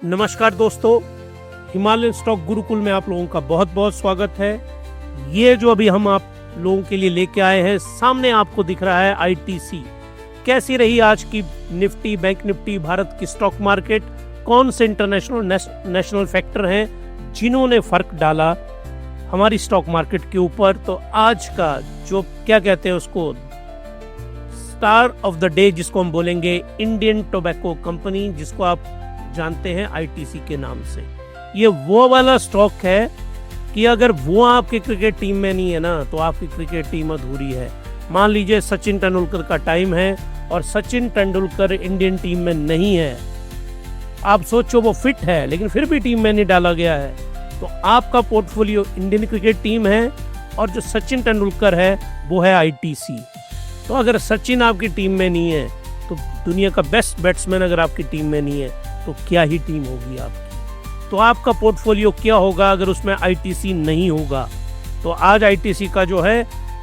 नमस्कार दोस्तों, Himalayan stock Gurukul में आप लोगों का बहुत बहुत स्वागत है। ये जो अभी हम आप लोगों के लिए लेके आए हैं, सामने आपको दिख रहा है आईटीसी। कैसी रही आज की निफ्टी, बैंक निफ्टी, भारत की स्टॉक मार्केट, कौन से इंटरनेशनल नेशनल फैक्टर हैं जिन्होंने फर्क डाला हमारी स्टॉक मार्केट के ऊपर। तो आज का जो क्या कहते हैं उसको, स्टार ऑफ द डे जिसको हम बोलेंगे, इंडियन टोबैको कंपनी, जिसको आप जानते हैं आईटीसी के नाम से। ये वो वाला स्टॉक है कि अगर वो आपके क्रिकेट टीम में नहीं है ना, तो आपकी क्रिकेट टीम अधूरी है। मान लीजिए सचिन तेंदुलकर का टाइम है और सचिन तेंदुलकर इंडियन टीम में नहीं है, आप सोचो वो फिट है लेकिन फिर भी टीम में नहीं डाला गया है, तो आपका पोर्टफोलियो इंडियन क्रिकेट टीम है और जो सचिन तेंदुलकर है वो है आईटीसी। तो अगर सचिन आपकी टीम में नहीं है, तो दुनिया का बेस्ट बैट्समैन अगर आपकी टीम में नहीं है, तो क्या ही टीम होगी आपकी। तो आपका पोर्टफोलियो क्या होगा अगर उसमें आईटीसी नहीं होगा। तो आज आईटीसी का जो है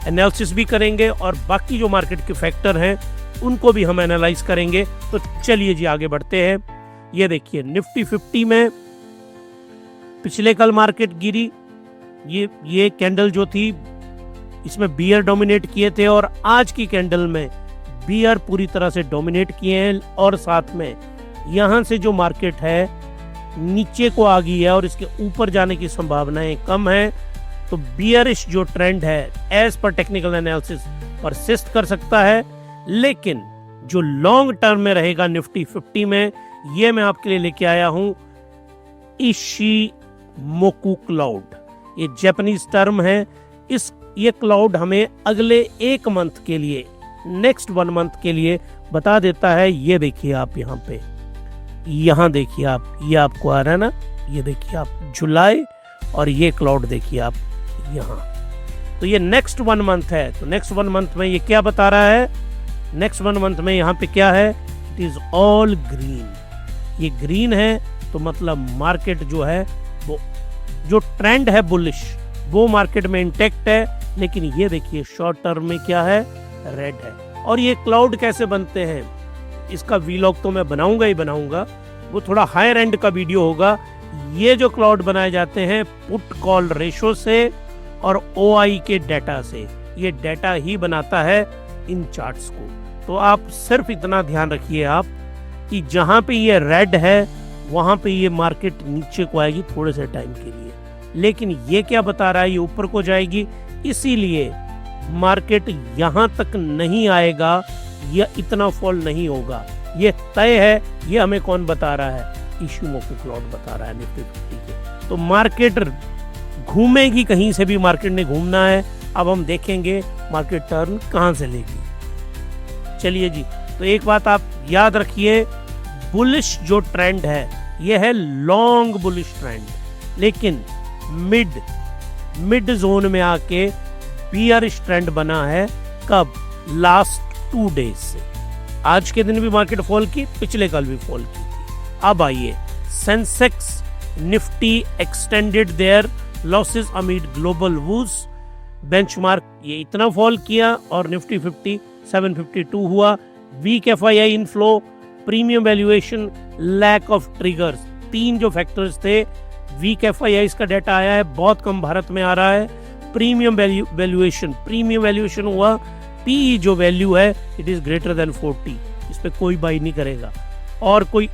एनालिसिस भी करेंगे और बाकी जो मार्केट के फैक्टर हैं उनको भी हम एनालाइज करेंगे। तो चलिए जी आगे बढ़ते हैं। ये देखिए निफ्टी 50 में पिछले कल मार्केट गिरी। ये कैंडल जो थी इसमें बियर डोमिनेट किए थे और आज की कैंडल में बियर पूरी तरह से डोमिनेट किए हैं और साथ में यहाँ से जो मार्केट है नीचे को आ गई है और इसके ऊपर जाने की संभावनाएं कम है। तो बियरिश जो ट्रेंड है as per technical analysis persist कर सकता है, लेकिन जो लॉन्ग टर्म में रहेगा निफ्टी 50 में, ये मैं आपके लिए लेके आया हूं इशिमोकु क्लाउड। ये जापानीज टर्म है। ये क्लाउड हमें अगले एक मंथ के लिए, नेक्स्ट 1 मंथ के लिए बता देता है। ये देखिए आप यहाँ देखिए आप, ये आपको आ रहा है ना, ये देखिए आप जुलाई, और ये क्लाउड देखिए आप यहाँ। तो ये नेक्स्ट 1 मंथ है। तो नेक्स्ट 1 मंथ में ये क्या बता रहा है, नेक्स्ट 1 मंथ में यहाँ पे क्या है, इट इज ऑल ग्रीन। ये ग्रीन है तो मतलब मार्केट जो है वो जो ट्रेंड है बुलिश, वो मार्केट में इंटैक्ट है। लेकिन ये देखिए शॉर्ट टर्म में क्या है, रेड है। और ये क्लाउड कैसे बनते हैं, इसका वीलॉग तो मैं बनाऊंगा ही बनाऊंगा, वो थोड़ा हायर एंड का वीडियो होगा। ये जो क्लाउड बनाए जाते हैं पुट कॉल रेशो से और ओआई के डाटा से, ये डाटा ही बनाता है इन चार्ट्स को। तो आप सिर्फ इतना ध्यान रखिए आप कि जहां पे ये रेड है वहां पे ये मार्केट नीचे को आएगी थोड़े से टाइम के लिए, लेकिन ये क्या बता रहा है, ये ऊपर को जाएगी। इसीलिए मार्केट यहां तक नहीं आएगा या इतना फॉल नहीं होगा, ये तय है। ये हमें कौन बता रहा है, इशिमोकु क्लाउड बता रहा है निफ्टी 50 के। तो मार्केट घूमेगी, कहीं से भी मार्केट ने घूमना है। अब हम देखेंगे मार्केट टर्न कहां से लेगी। चलिए जी, तो एक बात आप याद रखिए, बुलिश जो ट्रेंड है ये है लॉन्ग बुलिश ट्रेंड, लेकिन मिड जोन में आके बियरिश ट्रेंड बना है। कब, लास्ट 2 डेज से। आज के दिन भी मार्केट फॉल की, पिछले कल भी फॉल की थी। अब आइए, Sensex Nifty extended their losses amid global woes. Benchmark ये इतना फॉल किया और निफ्टी 50 752 हुआ। Weak FII inflow, premium valuation, lack of triggers, 3 जो फैक्टर्स थे। वीक एफआईआई का डाटा आया है, बहुत कम भारत में आ रहा है। प्रीमियम वैल्यूएशन हुआ, पी जो वैल्यू है इट इज ग्रेटर देन 40, इस पे कोई बाई नहीं करेगा। और कोई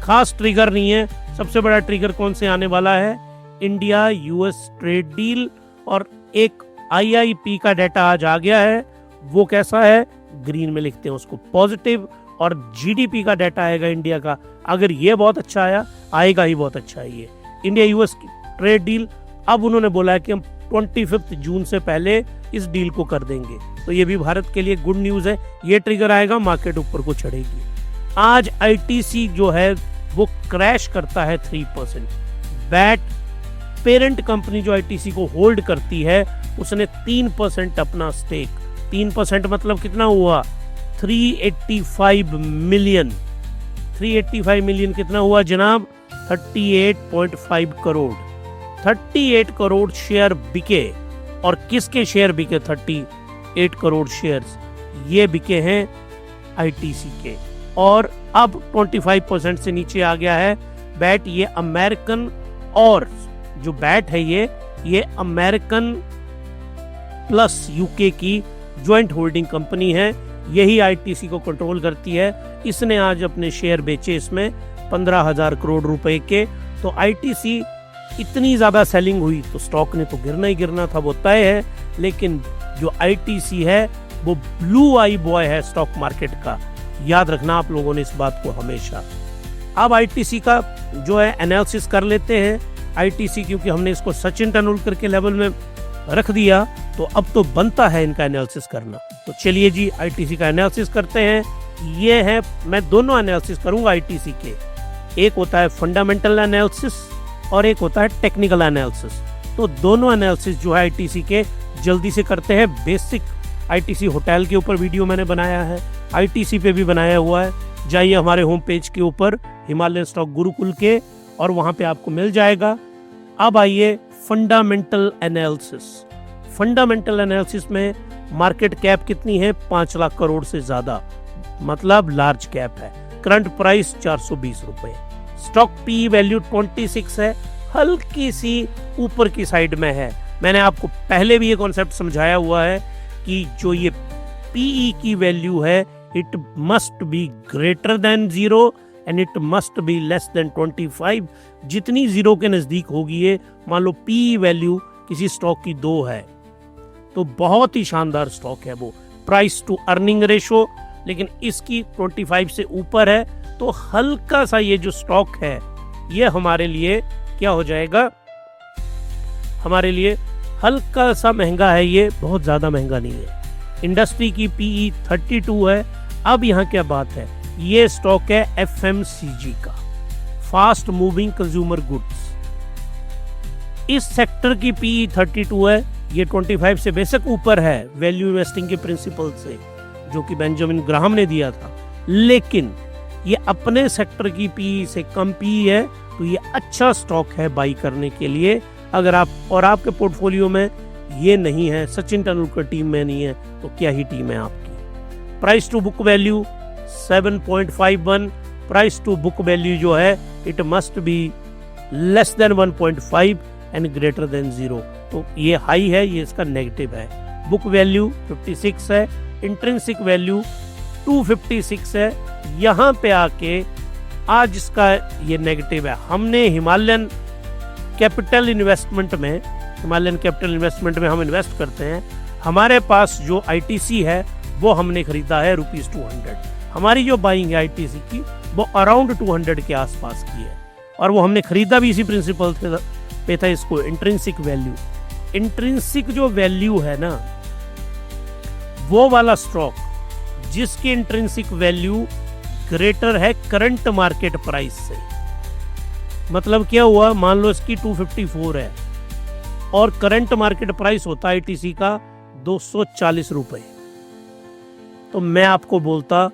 खास ट्रिगर नहीं है। सबसे बड़ा ट्रिगर कौन से आने वाला है, इंडिया यूएस ट्रेड डील, और एक आईआईपी का डाटा आज आ गया है। वो कैसा है, ग्रीन में लिखते हैं उसको, पॉजिटिव। और जीडीपी का डाटा आएगा इंडिया का, अगर ये बहुत अच्छा आएगा ही बहुत अच्छा है ये इंडिया यूएस की ट्रेड डील। अब उन्होंने बोला है कि हम 25 जून से पहले इस डील को कर देंगे, तो ये भी भारत के लिए गुड न्यूज है। ये ट्रिगर आएगा, मार्केट ऊपर को चढ़ेगी। आज आईटीसी जो है वो क्रैश करता है 3%। बैट पेरेंट कंपनी जो आईटीसी को होल्ड करती है, उसने 3% अपना स्टेक, 3% मतलब कितना हुआ, 385 मिलियन। 385 मिलियन कितना हुआ जनाब, 38.5 करोड़। 38 करोड़ शेयर बिके। और किसके शेयर बिके 38 करोड़ शेयर्स, ये बिके हैं आईटीसी के। और अब 25% से नीचे आ गया है बैट ये अमेरिकन, और जो बैट है ये अमेरिकन प्लस यूके की ज्वाइंट होल्डिंग कंपनी है। यही आईटीसी को कंट्रोल करती है। इसने आज अपने शेयर बेचे इसमें 15,000 करोड़ रुपए के। तो आईटीसी इतनी ज्यादा सेलिंग हुई तो स्टॉक ने तो गिरना ही गिरना था, वो तय है। लेकिन जो आईटीसी है वो ब्लू आई बॉय है स्टॉक मार्केट का, याद रखना आप लोगों ने इस बात को हमेशा। अब आईटीसी का जो है एनालिसिस कर लेते हैं। आईटीसी क्योंकि हमने इसको सचिन तेंदुलकर के लेवल में रख दिया तो अब तो बनता है इनका एनालिसिस करना। तो चलिए जी आईटीसी का एनालिसिस करते हैं। ये है, मैं दोनों एनालिसिस करूंगा आईटीसी के, एक होता है फंडामेंटल एनालिसिस और एक होता है टेक्निकल एनालिसिस। तो दोनों एनालिसिस जो है आईटीसी के जल्दी से करते हैं। बेसिक आईटीसी होटल के ऊपर वीडियो मैंने बनाया है, आईटीसी पे भी बनाया हुआ है। जाइए हमारे होम पेज के ऊपर हिमालयन स्टॉक गुरुकुल के, और वहां पे आपको मिल जाएगा। अब आइए फंडामेंटल एनालिसिस। फंडामेंटल एनालिसिस में मार्केट कैप कितनी है? 5 लाख करोड़ से ज्यादा, मतलब लार्ज कैप है। करंट प्राइस 420 रुपए। स्टॉक पी वैल्यू 26 है, हल्की सी ऊपर की साइड में है। मैंने आपको पहले भी ये कॉन्सेप्ट समझाया हुआ है कि जो ये पीई की वैल्यू है, it must be greater than 0 and it must be less then 25। जितनी 0 के नजदीक होगी ये, मान लो पीई वैल्यू किसी स्टॉक की 2 है तो बहुत ही शानदार स्टॉक है वो। प्राइस टू अर्निंग रेशो लेकिन इसकी 25 से ऊपर है, तो हल्का सा ये जो स्टॉक है ये हमारे लिए क्या हो जाएगा, हमारे लिए हल्का सा महंगा है। ये बहुत ज्यादा महंगा नहीं है। इंडस्ट्री की पीई 32 है। अब यहाँ क्या बात है, ये स्टॉक है एफएमसीजी का, फास्ट मूविंग कंज्यूमर गुड्स। इस सेक्टर की पीई 32 है। ये 25 से बेशक ऊपर है वैल्यू इन्वेस्टिंग के प्रिंसिपल से, जो कि बेंजामिन ग्राहम ने दिया था, लेकिन ये अपने सेक्टर की पीई से कम पीई है। तो ये अच्छा स्टॉक है बाई करने के लिए। अगर आप और आपके पोर्टफोलियो में ये नहीं है, सचिन तेंदुलकर टीम में नहीं है, तो क्या ही टीम है आपकी। Price to book value 7.51। Price to book value जो है it must be less than 1.5 and greater than 0। तो ये हाई है, ये इसका नेगेटिव है। बुक वैल्यू 56 है, इंट्रिंसिक वैल्यू 256 है। यहाँ पे आके आज इसका ये नेगेटिव है। हमने हिमालयन कैपिटल इन्वेस्टमेंट में हम इन्वेस्ट करते हैं। हमारे पास जो आईटीसी है वो हमने खरीदा है ₹200। हमारी जो बाइंग है आईटीसी की वो अराउंड 200 के आसपास की है, और वो हमने खरीदा भी इसी प्रिंसिपल पे था इसको। इंट्रिंसिक जो वैल्यू है ना, वो वाला स्टॉक जिसकी इंट्रिंसिक वैल्यू ग्रेटर है करंट मार्केट प्राइस से। मतलब क्या हुआ, मान लो इसकी 254 है और करंट मार्केट प्राइस होता है आईटीसी का 240 रुपए। तो मैं आपको बोलता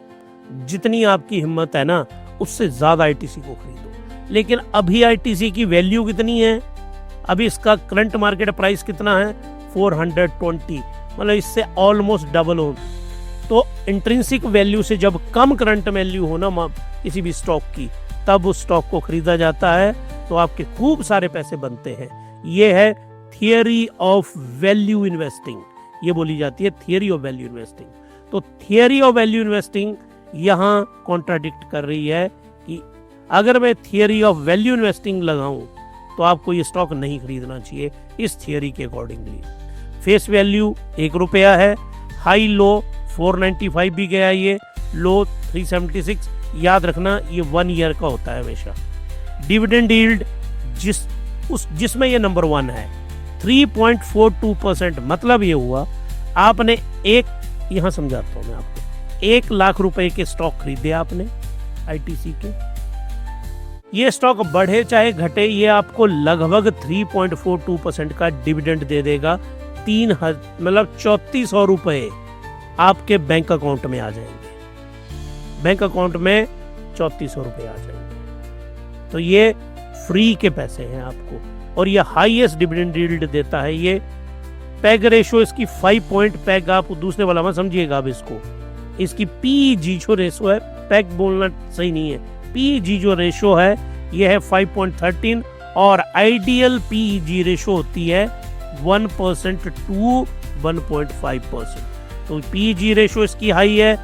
जितनी आपकी हिम्मत है ना, उससे ज्यादा आईटीसी को खरीदो। लेकिन अभी आईटीसी की वैल्यू कितनी है, अभी इसका करंट मार्केट प्राइस कितना है 420, मतलब इससे ऑलमोस्ट डबल हो। तो इंट्रिंसिक वैल्यू से जब कम करंट वैल्यू हो ना किसी भी स्टॉक की, तब उस स्टॉक को खरीदा जाता है, तो आपके खूब सारे पैसे बनते हैं। ये है थियरी ऑफ वैल्यू इन्वेस्टिंग, ये बोली जाती है थियरी ऑफ वैल्यू इन्वेस्टिंग। तो थियरी ऑफ वैल्यू इन्वेस्टिंग यहाँ कॉन्ट्राडिक्ट कर रही है कि अगर मैं थियरी ऑफ वैल्यू इन्वेस्टिंग लगाऊं तो आपको ये स्टॉक नहीं खरीदना चाहिए इस थियरी के अकॉर्डिंगली। फेस वैल्यू ₹1 है, हाई लो 495 भी गया, ये लो 376। याद रखना ये 1 ईयर का होता है हमेशा। डिविडेंड यील्ड जिसमें ये नंबर 1 है 3.42%। मतलब ये हुआ आपने यहाँ समझाता हूँ मैं आपको, 1 लाख रुपए के स्टॉक खरीदे आपने आईटीसी के। ये स्टॉक बढ़े चाहे घटे, ये आपको लगभग 3.42% का डिविडेंड दे देगा। 3400 रुपए आपके बैंक अकाउंट में आ जाएंगे। बैंक अकाउंट में 3400 रुपए आ जाएंगे। तो ये फ्री के पैसे हैं आपको, और ये हाईएस्ट डिविडेंड यील्ड देता है। ये पैग रेशो इसकी 5 पॉइंट पैग, आप दूसरे वाला मत समझिएगा अब इसको। इसकी पीजी जो रेशो है, पैग बोलना सही नहीं है, पीजी जो रेशो है ये है 5.13 और आइडियल पीईजी रेशो होती है 1% टू 1.5%। तो पीईजी रेशो इसकी हाई है,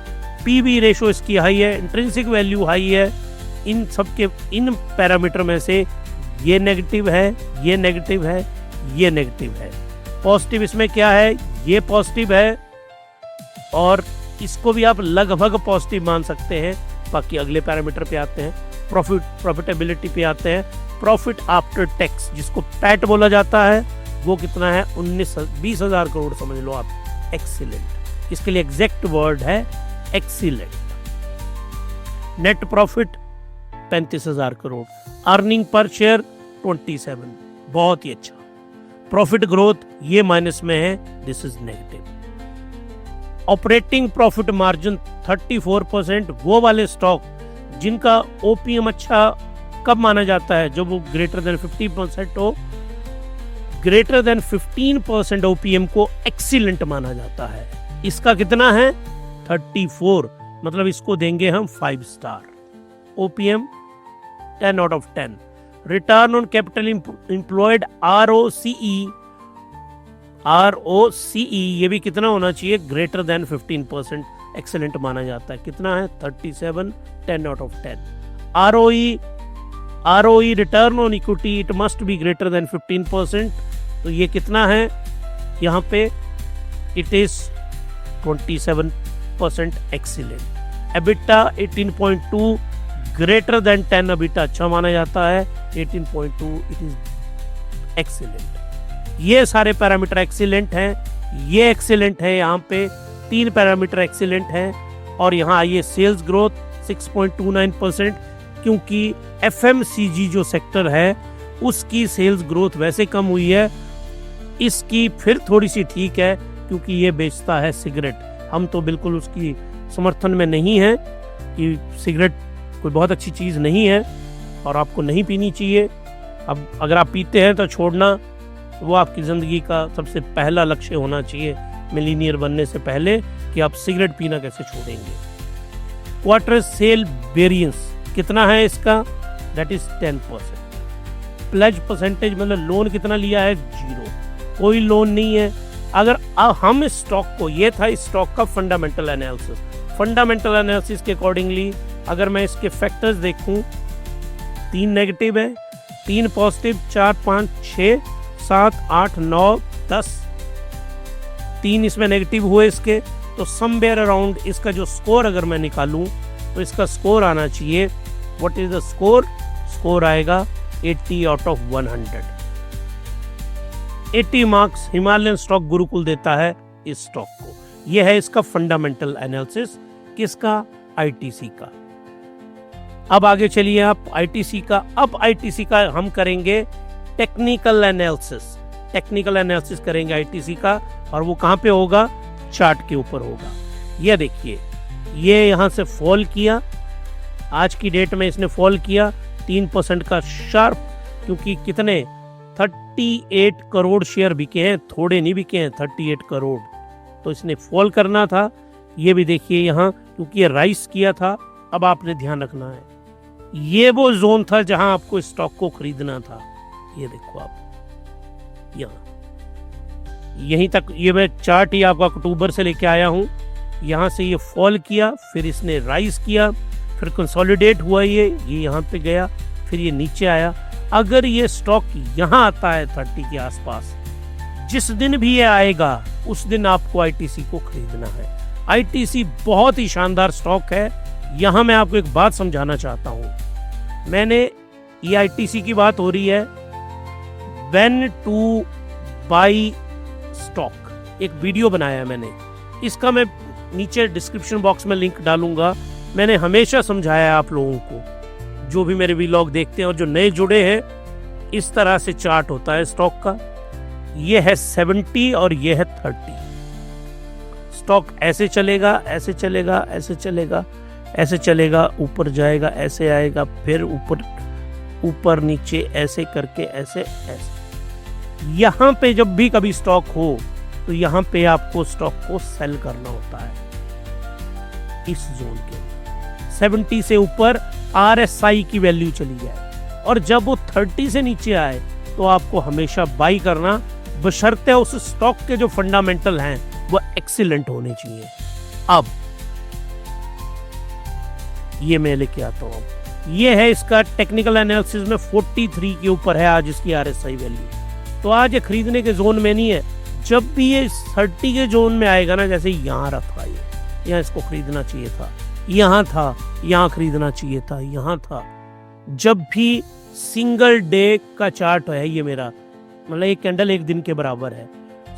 पीबी रेशो इसकी हाई है, इंट्रिंसिक वैल्यू हाई है। इन सबके इन पैरामीटर में से ये नेगेटिव है, ये नेगेटिव है, ये नेगेटिव है। पॉजिटिव इसमें क्या है, ये पॉजिटिव है और इसको भी आप लगभग पॉजिटिव मान सकते हैं। बाकी अगले पैरामीटर पे आते हैं, प्रॉफिटेबिलिटी पे आते हैं। प्रॉफिट आफ्टर टैक्स जिसको पैट बोला जाता है वो कितना है, 20,000 करोड़ समझ लो आप। एक्सीलेंट, इसके लिए एग्जैक्ट वर्ड है excellent. Net profit 35,000 crore, earning per share 27, बहुत ही अच्छा। प्रॉफिट ग्रोथ ये माइनस में है, this is negative. Operating profit margin 34%, वो वाले स्टॉक जिनका ओपीएम अच्छा कब माना जाता है, जब वो ग्रेटर देन 50% हो। ग्रेटर देन 15% ओपीएम को एक्सीलेंट माना जाता है। इसका कितना है, 34, मतलब इसको देंगे हम 5 star. OPM 10 out of 10। Return on capital employed ROCE ये भी कितना होना चाहिए, ग्रेटर देन 15%, एक्सेलेंट माना जाता है। कितना है, 37, 10 out of 10। ROE return on equity it must be greater than 15%, तो ये कितना है यहाँ पे, it is 27%, excellent. EBITDA 18.2 greater than 10, EBITDA अच्छा माना जाता है, 18.2 इट इज एक्सीलेंट। ये सारे पैरामीटर एक्सीलेंट हैं, ये एक्सीलेंट है, यहाँ पे 3 पैरामीटर एक्सीलेंट हैं। और यहाँ आइए सेल्स ग्रोथ 6.29%, क्योंकि एफएमसीजी जो सेक्टर है उसकी सेल्स ग्रोथ वैसे कम हुई है, इसकी फिर थोड़ी सी ठीक है क्योंकि ये बेचता है सिगरेट। हम तो बिल्कुल उसकी समर्थन में नहीं है कि सिगरेट कोई बहुत अच्छी चीज़ नहीं है और आपको नहीं पीनी चाहिए। अब अगर आप पीते हैं तो छोड़ना वो आपकी ज़िंदगी का सबसे पहला लक्ष्य होना चाहिए, मिलीनियर बनने से पहले, कि आप सिगरेट पीना कैसे छोड़ेंगे। क्वार्टर सेल वेरिएंस कितना है इसका, दैट इज 10%। प्लेज परसेंटेज मतलब लोन कितना लिया है, 0, कोई लोन नहीं है। अगर हम इस स्टॉक को, ये था इस स्टॉक का फंडामेंटल एनालिसिस। फंडामेंटल एनालिसिस के अकॉर्डिंगली अगर मैं इसके फैक्टर्स देखूं, 3 नेगेटिव है, 3 पॉजिटिव, 4, 5, 6, 7, 8, 9, 10, 3 इसमें नेगेटिव हुए इसके, तो समवेयर अराउंड इसका जो स्कोर अगर मैं निकालूं तो इसका स्कोर आना चाहिए, what is the score, score आएगा 80 out of 100। 80 marks Himalayan stock Gurukul देता है इस स्टॉक को। यह है इसका फंडामेंटल एनालिसिस, किसका, आईटीसी का। अब आगे चलिए आप आईटीसी का। अब आईटीसी का हम करेंगे टेक्निकल एनालिसिस। टेक्निकल एनालिसिस करेंगे आईटीसी का, और वो कहां पे होगा, चार्ट के ऊपर होगा। ये देखिए, ये यहां से फॉल किया, आज की डेट में इसने फॉल किया 3% का शार्प, क्योंकि कितने 38 करोड़ शेयर बिके हैं, थोड़े नहीं बिके हैं, 38 करोड़, तो इसने फॉल करना था। ये भी देखिए यहाँ, क्योंकि ये राइस किया था। अब आपने ध्यान रखना है, ये वो जोन था जहां आपको स्टॉक को खरीदना था। ये देखो आप यहाँ, यहीं तक ये मैं चार्ट ही आपको अक्टूबर से लेके आया हूँ। यहाँ से ये फॉल किया, फिर इसने राइज किया, फिर कंसोलिडेट हुआ, ये यहाँ पे गया, फिर ये नीचे आया। अगर ये स्टॉक यहाँ आता है 30 के आसपास, जिस दिन भी ये आएगा उस दिन आपको आईटीसी को खरीदना है। आईटीसी बहुत ही शानदार स्टॉक है। यहाँ मैं आपको एक बात समझाना चाहता हूँ। मैंने ये आईटीसी की बात हो रही है, व्हेन टू बाई स्टॉक, एक वीडियो बनाया है मैंने, इसका मैं नीचे डिस्क्रिप्शन बॉक्स में लिंक डालूंगा। मैंने हमेशा समझाया है आप लोगों को, जो भी मेरे व्लॉग देखते हैं और जो नए जुड़े हैं, इस तरह से चार्ट होता है स्टॉक का। ये है 70 और ये है 30। स्टॉक ऐसे चलेगा, ऐसे चलेगा, ऐसे चलेगा, ऐसे चलेगा, ऊपर जाएगा, ऐसे आएगा, फिर ऊपर ऊपर नीचे, ऐसे करके, ऐसे ऐसे। यहाँ पे जब भी कभी स्टॉक हो तो यहाँ पे आपको स्टॉक को सेल करना होता है। इस जोन के 70 से ऊपर आरएसआई की वैल्यू चली जाए, और जब वो 30 से नीचे आए तो आपको हमेशा बाई करना, बशर्ते उस स्टॉक के जो फंडामेंटल हैं वो एक्सीलेंट होने चाहिए। अब ये मैं लेके आता हूँ, ये है इसका टेक्निकल एनालिसिस में 43 के ऊपर है आज इसकी RSI वैल्यू। तो आज ये खरीदने के जोन में नहीं है। जब भी ये 30 के जोन में आएगा ना, जैसे यहाँ रखा ये, यहाँ इसको खरीदना चाहिए था, यहाँ था, यहाँ खरीदना चाहिए था, यहाँ था। जब भी सिंगल डे का चार्ट है, ये मेरा मतलब एक कैंडल एक दिन के बराबर है,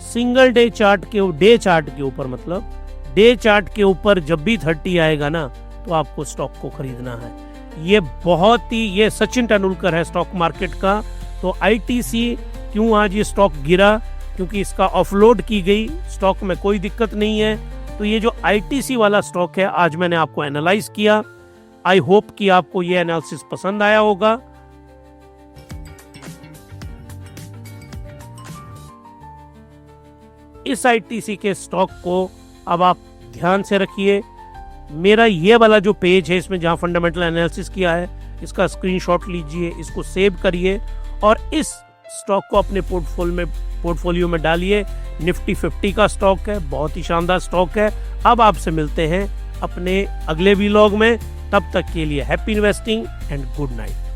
सिंगल डे चार्ट के ऊपर मतलब डे चार्ट के ऊपर जब भी 30 आएगा ना, तो आपको स्टॉक को खरीदना है। ये सचिन तेंदुलकर है स्टॉक मार्केट का। तो ITC क्यों आज ये स्टॉक गिरा, क्योंकि इसका ऑफलोड की गई, स्टॉक में कोई दिक्कत नहीं है। तो ये जो ITC वाला स्टॉक है आज मैंने आपको एनालाइज किया। आई होप कि आपको ये एनालिसिस पसंद आया होगा। इस ITC के स्टॉक को अब आप ध्यान से रखिए। मेरा ये वाला जो पेज है इसमें जहां फंडामेंटल एनालिसिस किया है, इसका स्क्रीनशॉट लीजिए, इसको सेव करिए और इस स्टॉक को अपने पोर्टफोलियो में डालिए। निफ्टी 50 का स्टॉक है, बहुत ही शानदार स्टॉक है। अब आपसे मिलते हैं अपने अगले व्लॉग में, तब तक के लिए happy investing and good night.